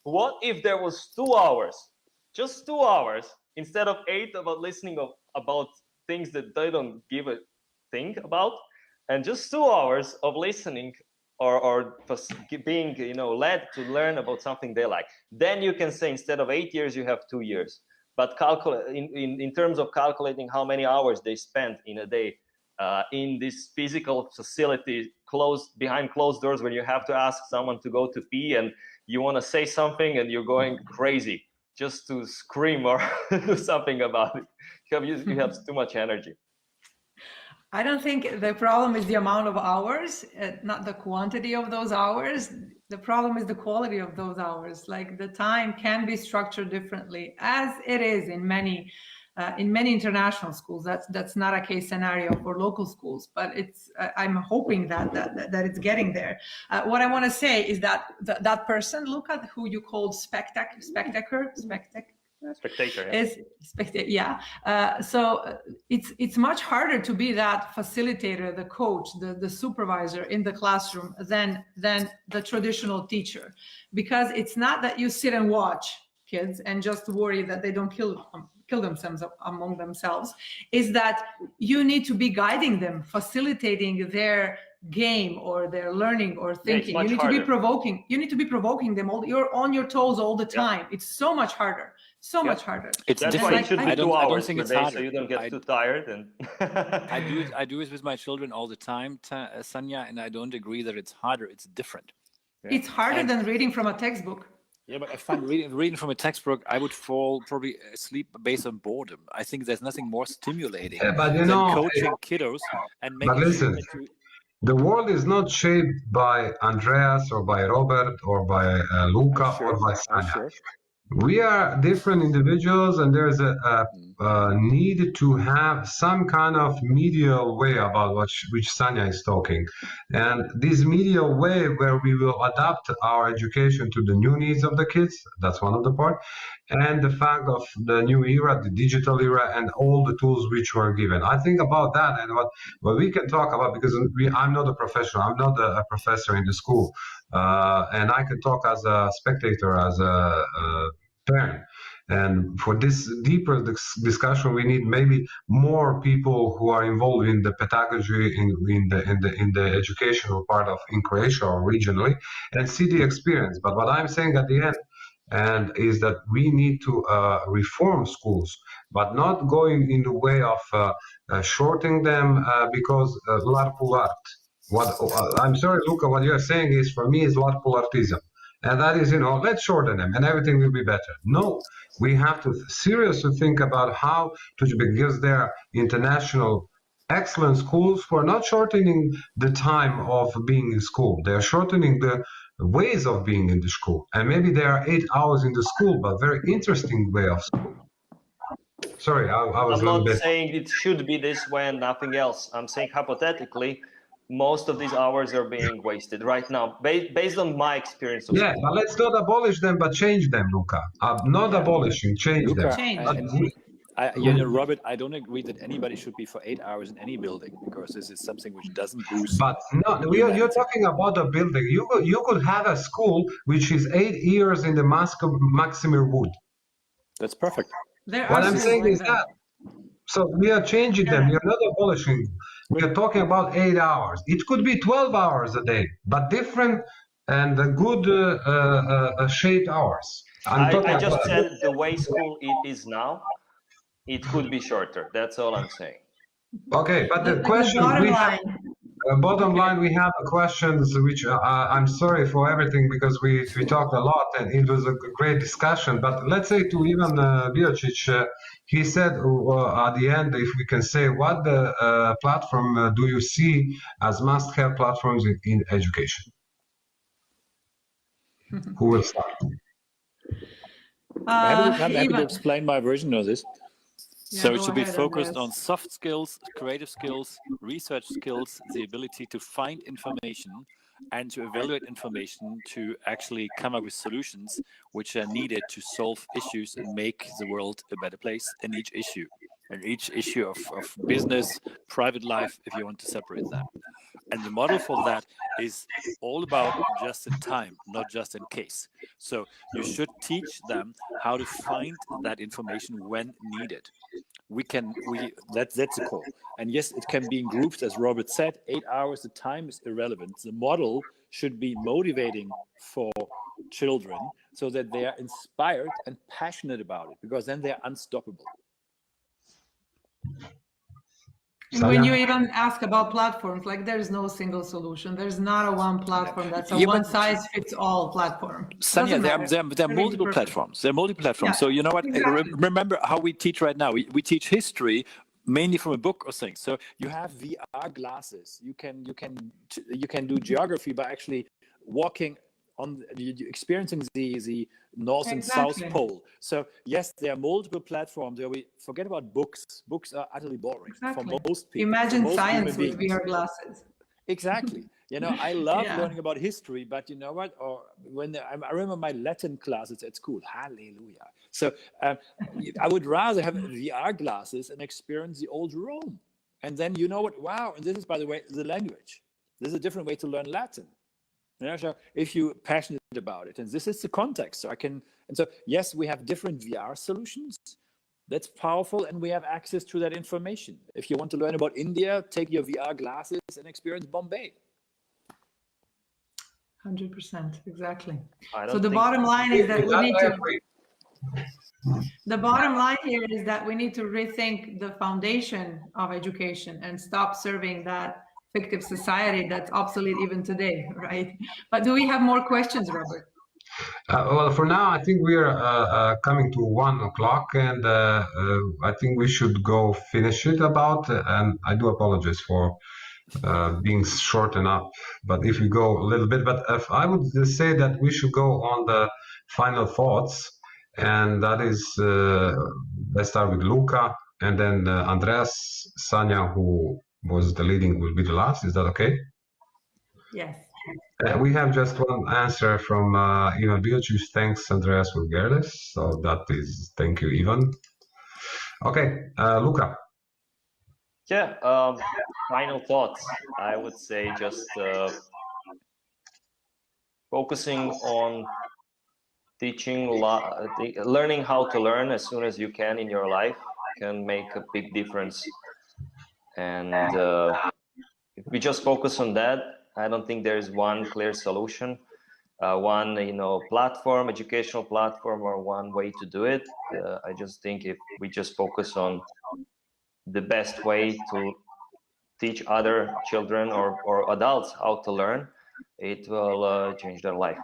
What if there was 2 hours, just 2 hours, instead of 8 about listening about things that they don't give a thing about, and just 2 hours of listening or being led to learn about something they like? Then you can say instead of 8 years, you have 2 years. But in terms of calculating how many hours they spend in a day in this physical facility behind closed doors, when you have to ask someone to go to pee and you want to say something and you're going crazy just to scream or do something about it. You have too much energy. I don't think the problem is the amount of hours, not the quantity of those hours. The problem is the quality of those hours. Like, the time can be structured differently, as it is in many international schools. That's not a case scenario for local schools, but I'm hoping that it's getting there. What I want to say is that that person, Luca, who you called spectator, yeah. So it's much harder to be that facilitator, the coach, the supervisor in the classroom than the traditional teacher, because it's not that you sit and watch kids and just worry that they don't kill themselves among themselves. Is that you need to be guiding them, facilitating their game or their learning or thinking. You need to be provoking. You need to be provoking them. You're on your toes all the time. It's so much harder. So much harder. It's that's different. Why it should be 2 hours per day, so you don't get too tired. And I do it with my children all the time, Sanya, and I don't agree that it's harder. It's different. It's harder than reading from a textbook. Yeah, but I find reading from a textbook, I would fall probably asleep based on boredom. I think there's nothing more stimulating than coaching kiddos and making. But listen, the world is not shaped by Andreas or by Robert or by Luca or by Sanya. Sure. We are different individuals, and there's a need to have some kind of medial way about which Sanya is talking. And this medial way where we will adapt our education to the new needs of the kids, that's one of the part, and the fact of the new era, the digital era, and all the tools which were given. I think about that, and what we can talk about, because I'm not a professional, I'm not a professor in the school, and I can talk as a spectator, as a parent. And for this deeper discussion, we need maybe more people who are involved in the pedagogy, in the educational part in Croatia or regionally, and see the experience. But what I'm saying at the end is that we need to reform schools, but not going in the way of shorting them because l'art. I'm sorry, Luca, what you're saying is, for me, is l'artism. And that is, let's shorten them and everything will be better. No, we have to seriously think about how to, because there are international excellent schools who are not shortening the time of being in school. They are shortening the ways of being in the school. And maybe there are 8 hours in the school, but very interesting way of school. Sorry, I was I'm a little not bit. saying it should be this way and nothing else. I'm saying hypothetically, most of these hours are being wasted right now, based on my experience of Yeah, school. but let's not abolish them, but change them, Luca. Not abolishing, change them. Luca, Change. Robert, I don't agree that anybody should be for 8 hours in any building, because this is something which doesn't boost. But no, you're humanity. talking about a building. You could have a school which is 8 years in the Maximir Wood. That's perfect. There What are I'm schools saying like is that. So we are changing them. You're not abolishing. We are talking about 8 hours. It could be 12 hours a day, but different and good shaped hours. I just said the way school is now, it could be shorter. That's all I'm saying. Okay, but the question bottom line, we have questions which I'm sorry for everything because we talked a lot and it was a great discussion. But let's say to Ivan Biocic, he said at the end, if we can say, what the platform do you see as must-have platforms in education? Who will start? I'm happy to explain my version of this. Yeah, so it should be ahead, focused Andreas. on soft skills, creative skills, research skills, the ability to find information and to evaluate information to actually come up with solutions which are needed to solve issues and make the world a better place in each issue. And each issue of business, private life, if you want to separate them. And the model for that is all about just in time, not just in case. So you should teach them how to find that information when needed. That's the call. And yes, it can be in groups, as Robert said. 8 hours, the time is irrelevant. The model should be motivating for children so that they are inspired and passionate about it, because then they're unstoppable. And when you even ask about platforms, like there's no single solution. There's not a one platform that's a one-size-fits-all platform. Sanya, there are multiple platforms. There are multiple platforms. Yeah, so you know what? Exactly. Remember how we teach right now. We teach history mainly from a book or things. So you have VR glasses. You can do geography by actually walking on, experiencing the North and South Pole. So yes, there are multiple platforms where we forget about books. Books are utterly boring for most people. Imagine science with VR glasses. Exactly. You know, I love learning about history, but you know what? Or when I remember my Latin classes at school. Hallelujah. So I would rather have VR glasses and experience the old Rome. And then you know what? Wow. And this is, by the way, the language. This is a different way to learn Latin. You know, so if you're passionate about it, and this is the context, so yes, we have different VR solutions. That's powerful, and we have access to that information. If you want to learn about India, take your VR glasses and experience Bombay. 100%, exactly. So the bottom line is that we need to. The bottom line here is that we need to rethink the foundation of education and stop serving that fictive society that's obsolete even today, right? But do we have more questions, Robert? Well, for now, I think we are coming to 1 o'clock, and I think we should go finish it about. And I do apologize for being short enough, but if we go a little bit, but if I would say that we should go on the final thoughts, and that is, let's start with Luca, and then Andreas, Sanya, who was the leading, will be the last. Is that okay? Yes. We have just one answer from Ivan Biocic. Thanks, Andreas Vulgaris. So that is, thank you, Ivan. Okay, Luca. Yeah, final thoughts. I would say just focusing on teaching, learning how to learn as soon as you can in your life can make a big difference. And if we just focus on that, I don't think there is one clear solution, one platform, educational platform, or one way to do it. I just think if we just focus on the best way to teach other children or adults how to learn, it will change their life.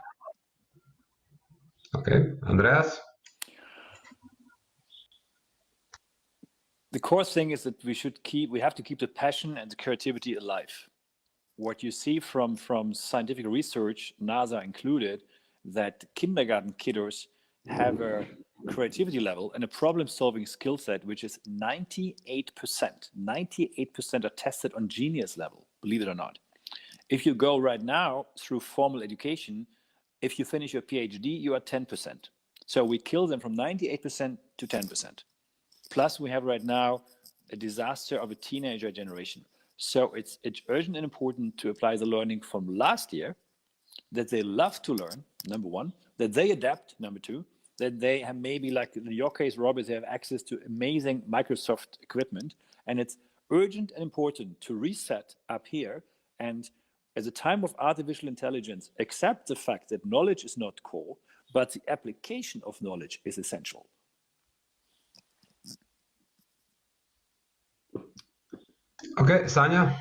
Okay, Andreas? The core thing is that we have to keep the passion and the creativity alive. What you see from scientific research, NASA included, that kindergarten kiddos have a creativity level and a problem-solving skill set, which is 98%. 98% are tested on genius level, believe it or not. If you go right now through formal education, if you finish your PhD, you are 10%. So we kill them from 98% to 10%. Plus, we have right now a disaster of a teenager generation. So it's urgent and important to apply the learning from last year, that they love to learn, number one, that they adapt, number two, that they have maybe, like in your case, Robert, they have access to amazing Microsoft equipment. And it's urgent and important to reset up here. And at the time of artificial intelligence, accept the fact that knowledge is not core, but the application of knowledge is essential. Okay, Sanja?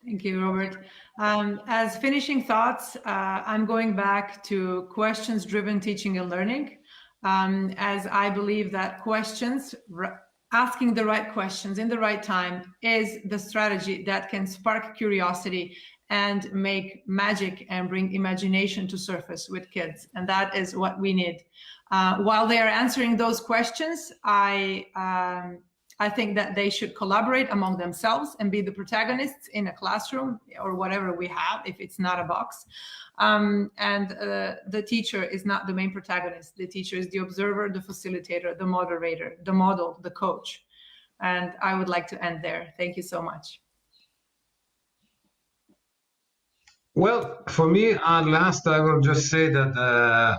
Thank you, Robert. As finishing thoughts, I'm going back to questions-driven teaching and learning, as I believe that questions, asking the right questions in the right time, is the strategy that can spark curiosity and make magic and bring imagination to surface with kids. And that is what we need. While they are answering those questions, I think that they should collaborate among themselves and be the protagonists in a classroom or whatever we have, if it's not a box. The teacher is not the main protagonist. The teacher is the observer, the facilitator, the moderator, the model, the coach. And I would like to end there. Thank you so much. Well, for me, at last, I will just say that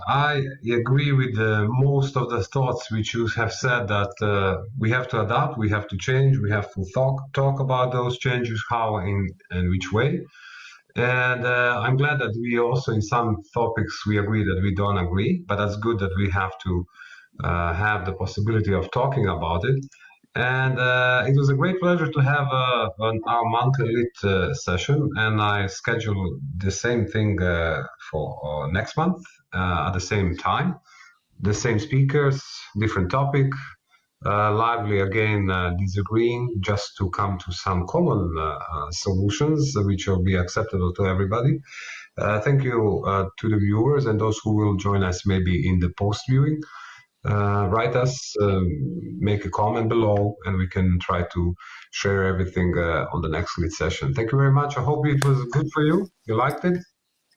I agree with most of the thoughts which you have said, that we have to adapt, we have to change, we have to talk about those changes, how and which way. And I'm glad that we also, in some topics, we agree that we don't agree, but that's good that we have to have the possibility of talking about it. And it was a great pleasure to have our monthly lit session, and I scheduled the same thing for next month at the same time. The same speakers, different topic, lively again, disagreeing, just to come to some common solutions which will be acceptable to everybody. Thank you to the viewers and those who will join us maybe in the post-viewing. Write us, make a comment below, and we can try to share everything on the next lit session. Thank you very much. I hope it was good for you. You liked it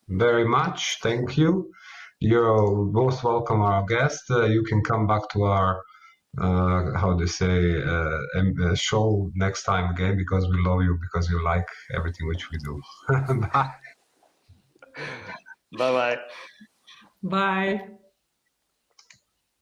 very much. Thank you. You're most welcome, our guest. You can come back to our show next time again, because we love you, because you like everything which we do. Bye. Bye-bye. Bye.